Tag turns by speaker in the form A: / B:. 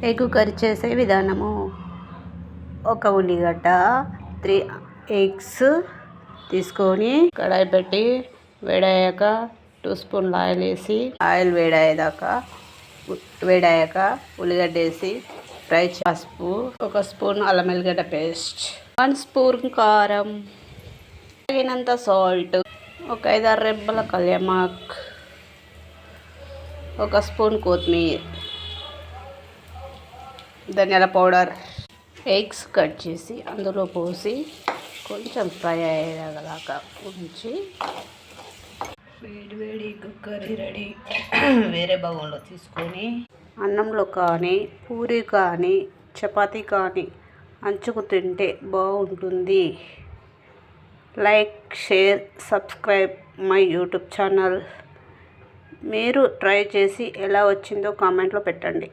A: Egg curry చేసే విధానము: ఒక ఉల్లిగడ్డ, 3 ఎగ్స్ తీసుకొని కడాయి పెట్టి వేడయ్యాక 2 స్పూన్ల ఆయిల్ వేసి ఆయిల్ వేడయ్యాక ఉల్లిగడ్డ వేసి ఫ్రై. పసుపు, 1 స్పూన్ అల్లం వెల్లిగడ్డ పేస్ట్, 1 స్పూన్ కారం, తగినంత సాల్ట్, ఒక 5-6 రెబ్బల కళ్యామాక్, 1 స్పూన్ కొత్తిమీర, ధనియాల పౌడర్. ఎగ్స్ కట్ చేసి అందులో పోసి కొంచెం ఫ్రై అయ్యేదాకా ఉంచి వేడి ఎగ్ కర్రీ రెడీ. వేరే బౌల్లో తీసుకొని అన్నంలో కానీ, పూరి కానీ, చపాతీ కానీ అంచుకు తింటే బాగుంటుంది. Like, share, subscribe my YouTube channel. మీరు ట్రై చేసి ఎలా వచ్చిందో కామెంట్లో పెట్టండి.